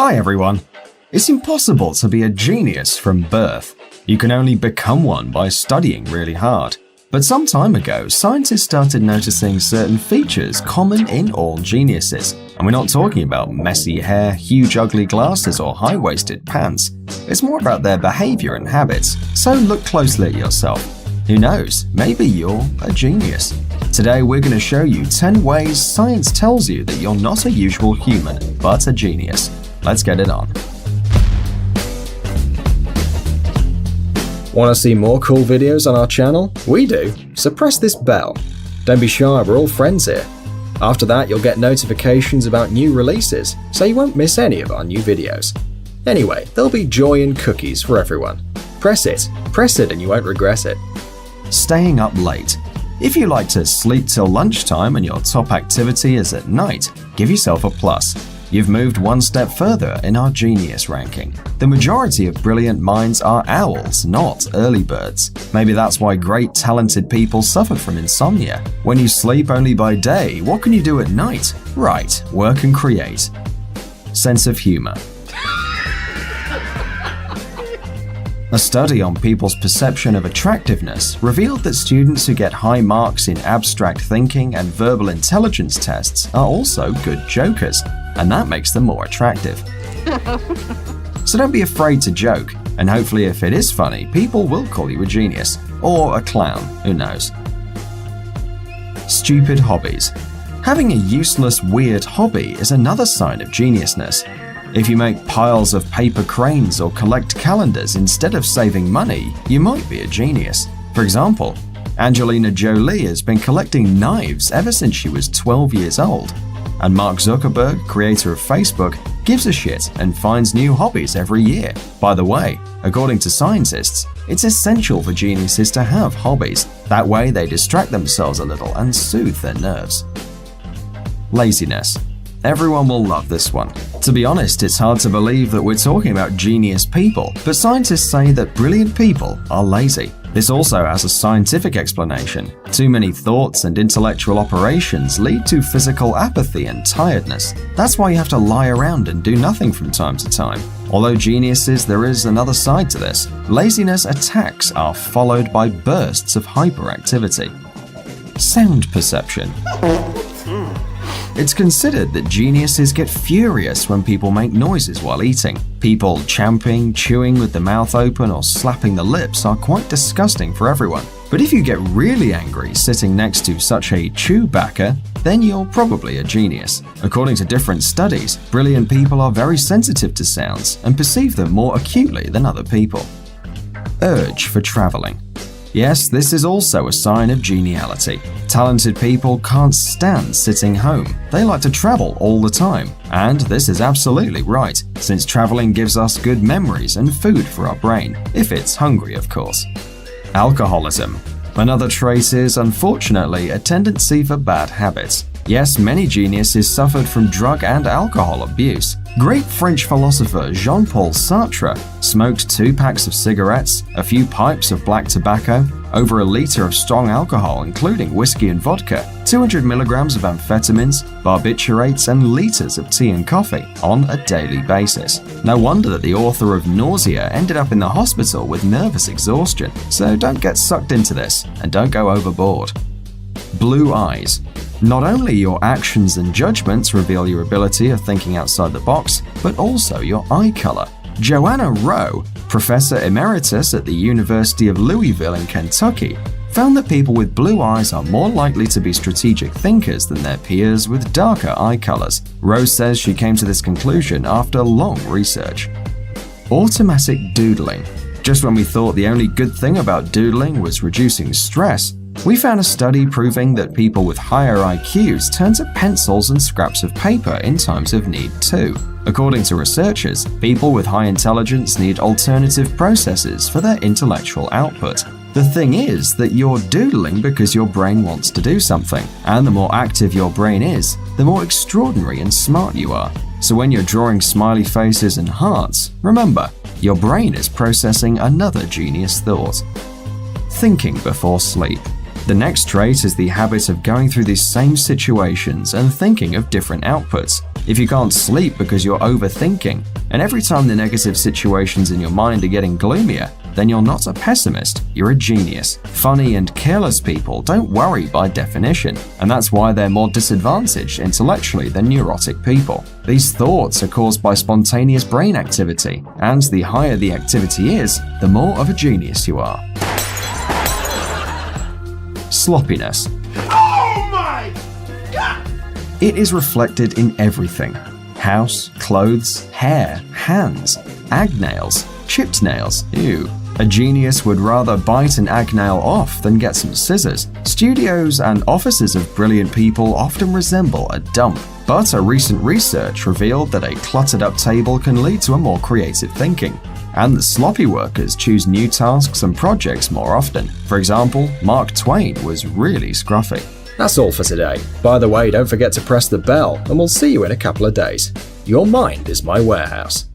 Hi everyone! It's impossible to be a genius from birth. You can only become one by studying really hard. But some time ago, scientists started noticing certain features common in all geniuses. And we're not talking about messy hair, huge ugly glasses, or high-waisted pants. It's more about their behavior and habits. So look closely at yourself. Who knows, maybe you're a genius. Today we're going to show you 10 ways science tells you that you're not a usual human, but a genius. Let's get it on. Want to see more cool videos on our channel? We do, so press this bell. Don't be shy, we're all friends here. After that, you'll get notifications about new releases, so you won't miss any of our new videos. Anyway, there'll be joy and cookies for everyone. Press it and you won't regret it. Staying up late. If you like to sleep till lunchtime and your top activity is at night, give yourself a plus. You've moved one step further in our genius ranking. The majority of brilliant minds are owls, not early birds. Maybe that's why great talented people suffer from insomnia. When you sleep only by day, what can you do at night? Right, work and create. Sense of humor. A study on people's perception of attractiveness revealed that students who get high marks in abstract thinking and verbal intelligence tests are also good jokers, and that makes them more attractive. So don't be afraid to joke, and hopefully if it is funny, people will call you a genius, or a clown, who knows. Stupid hobbies. Having a useless, weird hobby is another sign of geniusness. If you make piles of paper cranes or collect calendars instead of saving money, you might be a genius. For example, Angelina Jolie has been collecting knives ever since she was 12 years old. And Mark Zuckerberg, creator of Facebook, gives a shit and finds new hobbies every year. By the way, according to scientists, it's essential for geniuses to have hobbies. That way they distract themselves a little and soothe their nerves. Laziness. Everyone will love this one. To be honest, it's hard to believe that we're talking about genius people, but scientists say that brilliant people are lazy. This also has a scientific explanation. Too many thoughts and intellectual operations lead to physical apathy and tiredness. That's why you have to lie around and do nothing from time to time. Although geniuses, there is another side to this. Laziness attacks are followed by bursts of hyperactivity. Sound perception. It's considered that geniuses get furious when people make noises while eating. People champing, chewing with the mouth open, or slapping the lips are quite disgusting for everyone. But if you get really angry sitting next to such a Chewbacca, then you're probably a genius. According to different studies, brilliant people are very sensitive to sounds and perceive them more acutely than other people. Urge for traveling. Yes, this is also a sign of geniality. Talented people can't stand sitting home. They like to travel all the time. And this is absolutely right, since traveling gives us good memories and food for our brain, if it's hungry, of course. Alcoholism. Another trait is, unfortunately, a tendency for bad habits. Yes, many geniuses suffered from drug and alcohol abuse. Great French philosopher Jean-Paul Sartre smoked 2 packs of cigarettes, a few pipes of black tobacco, over a liter of strong alcohol including whiskey and vodka, 200 milligrams of amphetamines, barbiturates, and liters of tea and coffee on a daily basis. No wonder that the author of Nausea ended up in the hospital with nervous exhaustion. So don't get sucked into this, and don't go overboard. Blue eyes. Not only your actions and judgments reveal your ability of thinking outside the box, but also your eye color. Joanna Rowe, professor emeritus at the University of Louisville in Kentucky, found that people with blue eyes are more likely to be strategic thinkers than their peers with darker eye colors. Rowe says she came to this conclusion after long research. Automatic doodling. Just when we thought the only good thing about doodling was reducing stress, we found a study proving that people with higher IQs turn to pencils and scraps of paper in times of need too. According to researchers, people with high intelligence need alternative processes for their intellectual output. The thing is that you're doodling because your brain wants to do something, and the more active your brain is, the more extraordinary and smart you are. So when you're drawing smiley faces and hearts, remember, your brain is processing another genius thought. Thinking before sleep. The next trait is the habit of going through these same situations and thinking of different outputs. If you can't sleep because you're overthinking, and every time the negative situations in your mind are getting gloomier, then you're not a pessimist, you're a genius. Funny and careless people don't worry by definition, and that's why they're more disadvantaged intellectually than neurotic people. These thoughts are caused by spontaneous brain activity, and the higher the activity is, the more of a genius you are. Sloppiness. Oh my God! It is reflected in everything. House, clothes, hair, hands, agnails, chipped nails, ew. A genius would rather bite an agnail off than get some scissors. Studios and offices of brilliant people often resemble a dump, but a recent research revealed that a cluttered-up table can lead to a more creative thinking. And the sloppy workers choose new tasks and projects more often. For example, Mark Twain was really scruffy. That's all for today. By the way, don't forget to press the bell, and we'll see you in a couple of days. Your mind is my warehouse.